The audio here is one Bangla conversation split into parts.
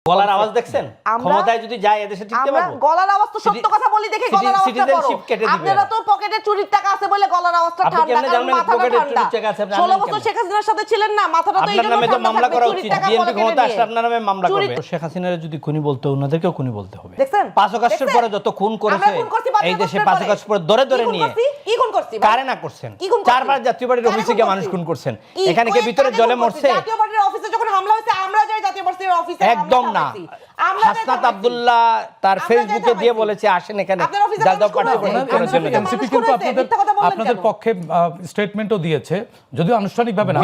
গলার আওয়াজ দেখছেন? ক্ষমতায় যদি যায় এদেশে টিকতে পারবো? গলার আওয়াজ তো সত্য কথা বলি দেখে গলার আওয়াজটা বড়। আপনারা তো পকেটে চুরির টাকা আছে বলে গলার আওয়াজটা ঠান্ডা, কারণ মাথাটা ঠান্ডা। 16 বছর শেখ হাসিনার সাথে ছিলেন না, মাথাটা তো এইজন্য ঠান্ডা। মামলা করা উচিত, বিএনপি ক্ষমতা আসলে আপনার নামে মামলা করবে। শেখ হাসিনার যদি খুনি বলতে ওনাদেরকেও খুনি বলতে হবে। দেখছেন 5 আগস্টের পরে যত খুন করেছে এই দেশে 5 আগস্ট পরে ধরে ধরে নিয়ে কি খুন করছি? কারে না করছেন? 4বার জাতীয় পার্টির অফিসে গিয়ে মানুষ খুন করছেন। এখানে কে ভিতরে জলে মরছে? জাতীয় পার্টির অফিসে যখন হামলা হয়েছে আমরা যাই জাতীয় পার্টির অফিসে? একদম না। হাসনাত আব্দুল্লাহ তার ফেসবুকে দিয়ে বলেছে আসেন এখানে জাতীয় পার্টি করার জন্য। এনসিপি কিন্তু আপনাদের পক্ষে স্টেটমেন্টও দিয়েছে, যদিও আনুষ্ঠানিকভাবে না।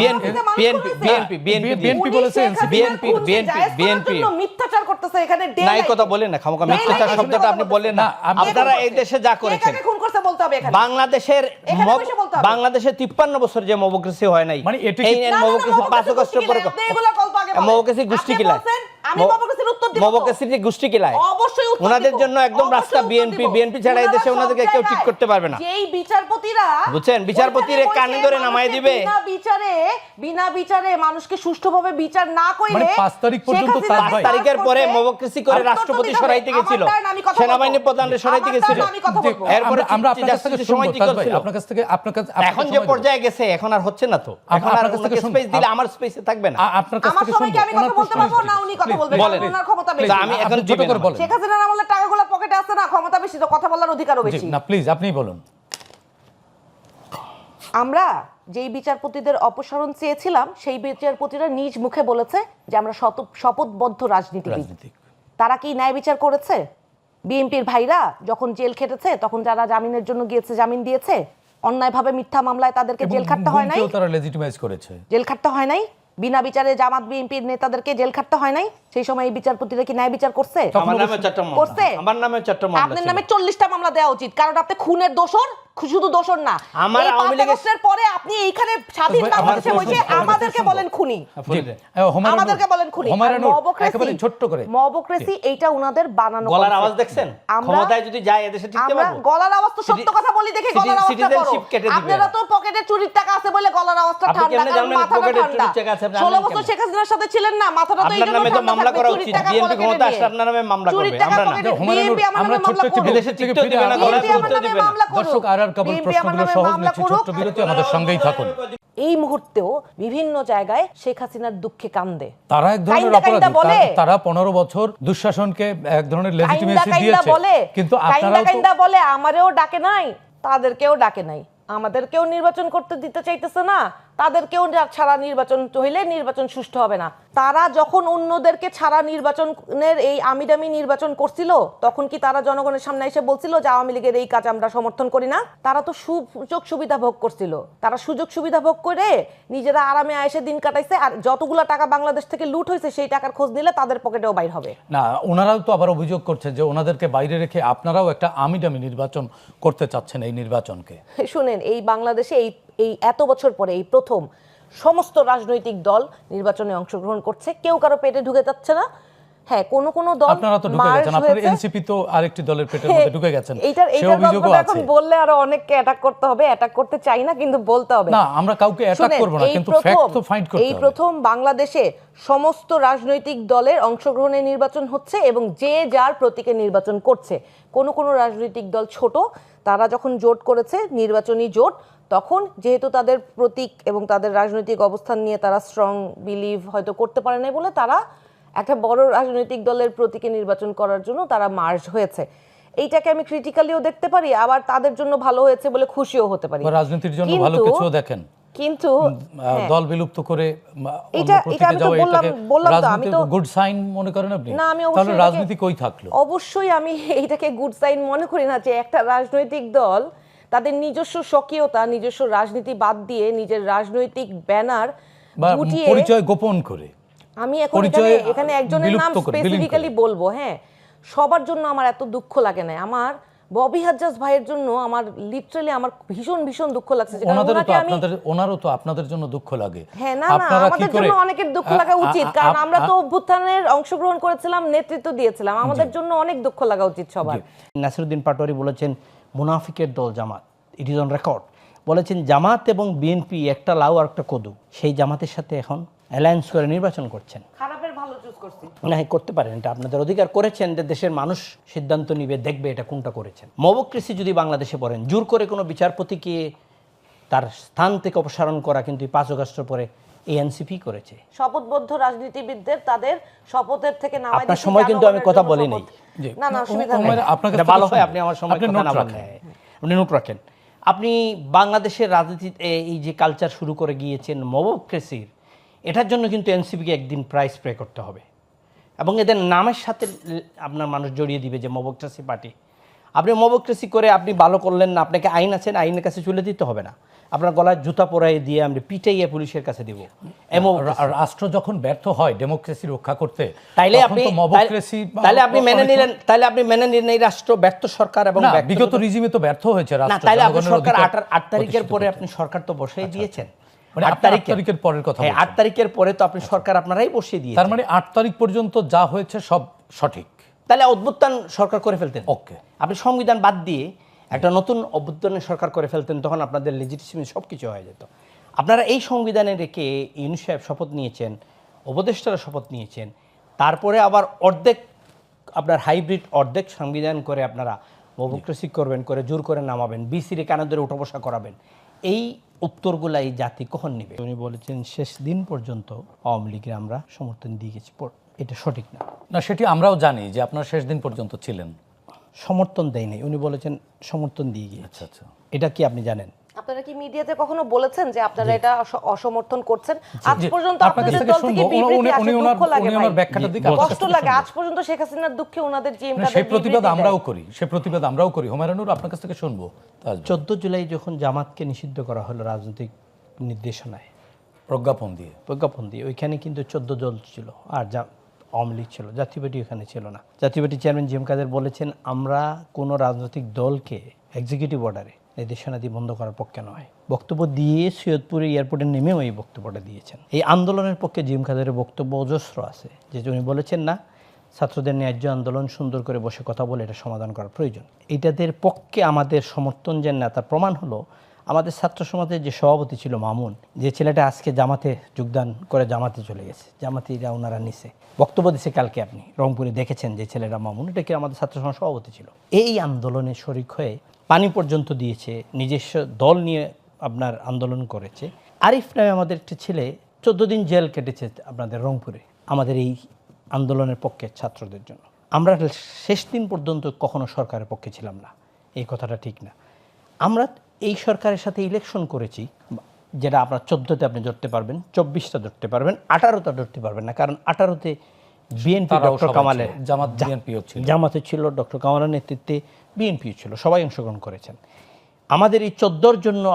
বিএনপি বলেছে, বিএনপি মিথ্যাচার করতেছে এখানে। নাই কথা বলেন না, খামোকা মিথ্যাচার শব্দটা আপনি বললেন না। আপনারা এই দেশে যা করেছেন, খুন করতে বলতে হবে এখানে। বাংলাদেশের 53 বছর যে মবক্রেসি হয় নাই, মানে এটি এই মবক্রেসি 5 আগস্টের পরে মবক্রেসি গোষ্ঠী কিলায়, আমি মবক্রেসির উত্তর দিব। মবক্রেসির গোষ্ঠী কিলায় অবশ্যই উত্তর দিব। ওনাদের জন্য একদম রাস্তা বিএনপি ছাড়া এই দেশে ওনাদেরকে কেউ ঠিক করতে পারবে না। যেই বিচারপতিরা বুঝছেন, বিচারপতিরে কানে ধরে নামায় দিবে। বিনা বিচারে মানুষকে সুষ্ঠুভাবে বিচার না কইলে, মানে 5 তারিখ পর্যন্ত 5 তারিখের পরে মবক্রেসি করে রাষ্ট্রপতি সরাইতে গেছিল, সেনাবাহিনী প্রধানকে সরাইতে গেছিল। এরপরে আমরা আপনার কাছ থেকে শুনবো, আপনার কাছ থেকে এখন যে পর্যায়ে গেছে এখন আর হচ্ছে না তো। এখন আর ওনাকে স্পেস দিলে আমার স্পেসে থাকবে না। আপনার কাছ থেকে শুনবো। আমি কথা বলতে পারবো না, উনি কথা বলবেন, ওনার ক্ষমতা বেশি। আমি এখন ছোট করে বলেন। শেখ হাসিনার আমলে টাকাগুলো পকেটে আছে না, ক্ষমতা বেশি তো কথা বলার অধিকারও বেশি। না প্লিজ আপনি বলুন। আমরা যেই বিচারপতিদের অপসারণ চেয়েছিলাম সেই বিচারপতিরা নিজ মুখে বলেছে যে আমরা শপথবদ্ধ রাজনীতিবিদ। তারা কি ন্যায় বিচার করেছে? বিএনপির ভাইরা যখন জেল খেটেছে তখন যারা জামিনের জন্য গিয়েছে জামিন দিয়েছে, অন্যায়ভাবে মিথ্যা মামলায় তাদেরকে জেল খাটতে হয় নাই? তারা লেজিটিমাইজ করেছে, জেল খাটতে হয় নাই? বিনা বিচারে জামাত বিএনপির নেতাদেরকে জেল খাটতে হয় নাই? সেই সময় এই বিচারপতিরা কি ন্যায় বিচার করছে? আমার নামে 4টা মামলা করছে। আমার নামে 4টা মামলা। আপনার নামে 40টা মামলা দেওয়া উচিত, কারণ আপনি খুনের দোষর, শুধু দোষর না। আমার আওয়ামী লীগের পরে আপনি এইখানে স্বাধীন বাংলাদেশে বসে আমাদেরকে বলেন খুনি, আমাদেরকে বলেন খুনি। একেবারে ছোট্ট করে মবক্রেসি এইটা উনাদের বানানো। গলার আওয়াজ দেখছেন? ক্ষমতায় যদি যায় এদেশে টিকতে পারবো? গলার আওয়াজ তো সত্য কথা বলি দেখে গলার আওয়াজটা বড়। আপনারা তো পকেটে চুরির টাকা আছে বলে গলার আওয়াজটা ঠান্ডা, কারণ মাথাটা ঠান্ডা। 16 বছর শেখ হাসিনার সাথে ছিলেন না, মাথাটা তো এইজন্য ঠান্ডা। মামলা করা উচিত, বিএনপি ক্ষমতা আসলে আপনার নামে মামলা করবে। আমরা ছোট্ট একটি বিদেশে থেকে ফিরে গেলাম। দর্শক আর কেবল প্রশ্নগুলো সহজ নিচ্ছি, ছোট্ট বিরতি, আমাদের সঙ্গেই থাকুন। এই মুহূর্তেও বিভিন্ন জায়গায় শেখ হাসিনার দুঃখে কান্দে। তারা এক ধরনের অপরাধী, তারা 15 বছর দুঃশাসনকে এক ধরনের লেজিটিমেসি দিয়েছে, কিন্তু আপনারা বলে আমারেও ডাকে নাই, তাদেরকেও ডাকে নাই, আমাদেরকেও নির্বাচন করতে দিতে চাইতেছে না, তাদেরকেও ছাড়া নির্বাচন হইলে নির্বাচন সুষ্ঠু হবে না। তারা যখন অন্যদেরকে ছাড়া নির্বাচনের এই আমিডামি নির্বাচন করছিল, তখন কি তারা জনগণের সামনে এসে বলছিল যে আওয়ামী লীগের এই কাজ আমরা সমর্থন করি না? তারা তো সুযোগ সুবিধা ভোগ করছিল। তারা সুযোগ সুবিধা ভোগ করে নিজেরা আরামে আয়েসে দিন কাটাইছে, আর যতগুলো টাকা বাংলাদেশ থেকে লুট হয়েছে সেই টাকার খোঁজ নিলে তাদের পকেটেও বাইর হবে না। ওনারাও তো আবার অভিযোগ করছে যে ওনাদেরকে বাইরে রেখে আপনারাও একটা আমিডামি নির্বাচন করতে চাচ্ছেন এই নির্বাচনকে। শুনেন, এই বাংলাদেশে এই এত বছর পরে এই প্রথম সমস্ত রাজনৈতিক দল নির্বাচনে অংশগ্রহণ করছে, কেউ কারো পেটে ঢুকে যাচ্ছে না। হ্যাঁ, কোন কোন দল আপনারা তো ঢুকে গেছেন, আপনাদের এনসিপি তো আরেকটি দলের পেটের মধ্যে ঢুকে গেছেন, সেই অভিযোগও আছে। এখন বললে আরো অনেককে অ্যাটাক করতে হবে, অ্যাটাক করতে চাই না কিন্তু বলতে হবে। না, আমরা কাউকে অ্যাটাক করব না, কিন্তু ফ্যাক্ট তো ফাইন্ড করতে হবে। এই প্রথম বাংলাদেশে সমস্ত রাজনৈতিক দলের অংশগ্রহণে নির্বাচন হচ্ছে এবং যে যার প্রতীকে নির্বাচন করছে। কোন কোন রাজনৈতিক দল ছোট, তারা যখন জোট করেছে নির্বাচনী জোট, তখন যেহেতু তাদের প্রতীক এবং তাদের রাজনৈতিক অবস্থান নিয়ে তারা স্ট্রং বিলিভ হয়তো করতে পারে না বলে তারা একটা বড় রাজনৈতিক দলের প্রতীকে নির্বাচন করার জন্য তারা মার্জ হয়েছে। এইটাকে আমি ক্রিটিক্যালিও দেখতে পারি, আবার তাদের জন্য ভালো হয়েছে বলে খুশিও হতে পারি। রাজনীতির জন্য ভালো কিছু দেখেন, কিন্তু দল বিলুপ্ত করে এটা আমি তো বললাম তো, আমি তো গুড সাইন মনে করেন আপনি? না, আমি তাহলে রাজনীতি কই থাকলো? অবশ্যই আমি এইটাকে গুড সাইন মনে করি না যে একটা রাজনৈতিক দল তাদের নিজস্ব স্বকীয়তা, নিজস্ব রাজনীতি বাদ দিয়ে নিজের রাজনৈতিক ব্যানার গুটিয়ে পরিচয় গোপন করে। আমি এখন এখানে একজনের নাম স্পেসিফিক্যালি বলবো। হ্যাঁ, সবার জন্য আমার এত দুঃখ লাগে না। আমার ববি হাজ্জাজ ভাইয়ের জন্য আমার লিটারালি আমার ভীষণ ভীষণ দুঃখ লাগছে। ওনারও তো আপনাদের জন্য দুঃখ লাগে। হ্যাঁ, না না, আমাদের জন্য অনেকের দুঃখ লাগা উচিত, কারণ আমরা তো অভ্যুত্থানের অংশগ্রহণ করেছিলাম, নেতৃত্ব দিয়েছিলাম, আমাদের জন্য অনেক দুঃখ লাগা উচিত সবার। নাসিরউদ্দিন পাটোয়ারি বলেছেন মুনাফিকের দল জামাত, ইট ইজ অন রেকর্ড। বলেছেন জামাত এবং বিএনপি একটা লাউ আর একটা কদু, সেই জামাতের সাথে এখন অ্যালায়েন্স করে নির্বাচন করছেন। খারাপের ভালো চুজ করছি। না, করতে পারেন, এটা আপনাদের অধিকার, করেছেন যে দেশের মানুষ সিদ্ধান্ত নিবে, দেখবে এটা কোনটা করেছেন। মবক্রেসি যদি বাংলাদেশে পড়েন, জোর করে কোনো বিচারপতিকে তার স্থান থেকে অপসারণ করা কিন্তু 5 আগস্ট পরে এনসিপি করেছে। শপথবদ্ধ রাজনীতিবিদদের তাদের শপথের থেকে নামাই আপনার সময় কিন্তু আমি কথা বলি নাই। না না, অসুবিধা নেই, আপনার ভালো হয় আপনি আমার সময় কথা না বলেন, আপনি নোট রাখেন। আপনি বাংলাদেশের রাজনীতিতে এই যে কালচার শুরু করে গিয়েছেন মবক্রেসির, এটার জন্য কিন্তু এনসিপিকে একদিন প্রাইস পে করতে হবে এবং এদের নামের সাথে আপনার মানুষ জড়িয়ে দিবে যে মবক্রেসি পার্টি। আপনি মবক্রেসি করে আপনি ভালো করলেন না, আপনাকে আইন আছেন, আইনের কাছে চলে দিতে হবে না, আপনার গলায় জুতা পরাই দিয়ে আমরা পিটাইয়ে পুলিশের কাছে দিব। রাষ্ট্র যখন ব্যর্থ হয় ডেমোক্রেসি রক্ষা করতে, তাইলে আপনি মেনে নিলেন, এই রাষ্ট্র ব্যর্থ সরকার এবং বিগত রিজিমে তো ব্যর্থ হয়েছে রাষ্ট্র। তাহলে আপনি সরকার 8 তারিখের পরে আপনি সরকার তো বসেই দিয়েছেন। 8 তারিখের পরের কথা, 8 তারিখের পরে তো আপনি সরকার আপনারাই বসিয়ে দিয়েছেন। তার মানে 8 তারিখ পর্যন্ত যা হয়েছে সব সঠিক। তাহলে অভ্যুত্থান সরকার করে ফেলতেন। ওকে, আপনি সংবিধান বাদ দিয়ে একটা নতুন অভ্যুত্থানের সরকার করে ফেলতেন, তখন আপনাদের লেজিটিমেসি সব কিছু হয়ে যেত। আপনারা এই সংবিধানে রেখে ইউনূস সাহেব শপথ নিয়েছেন, উপদেষ্টারা শপথ নিয়েছেন, তারপরে আবার অর্ধেক আপনার হাইব্রিড অর্ধেক সংবিধান করে আপনারা মবক্রেসি করবেন, করে জোর করে নামাবেন, বিসির কানে ধরে উঠা বসা করাবেন। এই উত্তরগুলা এই জাতি কখন নেবে? উনি বলেছেন শেষ দিন পর্যন্ত আওয়ামী লীগের আমরা সমর্থন দিয়ে গেছি, এটা সঠিক না। না, সেটি আমরাও জানি যে আপনারা শেষ দিন পর্যন্ত ছিলেন। সমর্থন দেয় নাই, উনি বলেছেন সমর্থন দিয়ে গিয়েছে। আচ্ছা আচ্ছা, এটা কি আপনি জানেন? আপনারা কি মিডিয়াতে কখনো বলেছেন যে আপনারা এটা অসমর্থন করছেন? আজ পর্যন্ত আপনাদের দল থেকে বিবৃতি আসে, দুঃখ লাগে ভাই, কষ্ট লাগে। আজ পর্যন্ত শেখ হাসিনার দুঃখে ওনাদের জিএম কাদের সেই প্রতিবাদ আমরাও করি। হুমায়ুনুর আপনার কাছ থেকে শুনবো। 14 জুলাই যখন জামাতকে নিষিদ্ধ করা হলো রাজনৈতিক নির্দেশনায়, প্রজ্ঞাপন দিয়ে, ওইখানে কিন্তু 14 দল ছিল, আর আওয়ামী লীগ ছিল, জাতীয় পার্টি ওখানে ছিল না। জাতীয় পার্টি চেয়ারম্যান জিএম কাদের বলেছেন, আমরা কোনো রাজনৈতিক দলকে এক্সিকিউটিভ অর্ডারে নির্দেশনা দিয়ে বন্ধ করার পক্ষে নয়। বক্তব্য দিয়ে সৈয়দপুরে এয়ারপোর্টে নেমেও এই বক্তব্যটা দিয়েছেন। এই আন্দোলনের পক্ষে জিএম কাদের বক্তব্য অজস্র আছে, যে উনি বলেছেন না, ছাত্রদের ন্যায্য আন্দোলন সুন্দর করে বসে কথা বলে এটা সমাধান করার প্রয়োজন। এইটাদের পক্ষে আমাদের সমর্থন যে না, তার প্রমাণ হলো আমাদের ছাত্র সমাজের যে সভাপতি ছিল মামুন, যে ছেলেটা আজকে জামাতে যোগদান করে জামাতে চলে গেছে, জামাতিরা ওনারা নিছে, বক্তব্য দিছে কালকে, আপনি রংপুরে দেখেছেন যে ছেলেটা মামুন, এটা কি আমাদের ছাত্র সমাজ সভাপতি ছিল। এই আন্দোলনে শরিক হয়ে পানি পর্যন্ত দিয়েছে, নিজস্ব দল নিয়ে আপনার আন্দোলন করেছে। আরিফ নামে আমাদের একটি ছেলে 14 দিন জেল কেটেছে আপনাদের রংপুরে, আমাদের এই আন্দোলনের পক্ষে ছাত্রদের জন্য। আমরা শেষ দিন পর্যন্ত কখনো সরকারের পক্ষে ছিলাম না, এই কথাটা ঠিক না। আমরা এই সরকারের সাথে ইলেকশন করেছি, যেটা আপনার 14তে আপনি ধরতে পারবেন, 24টা ধরতে পারবেন, 18টা ধরতে পারবেন না, কারণ 18তে বিএনপি ডক্টর কামালের জামাতে ছিল, ডক্টর কামালের নেতৃত্বে বিএনপি ছিল, সবাই অংশগ্রহণ করেছেন। আমাদের এই 14র জন্য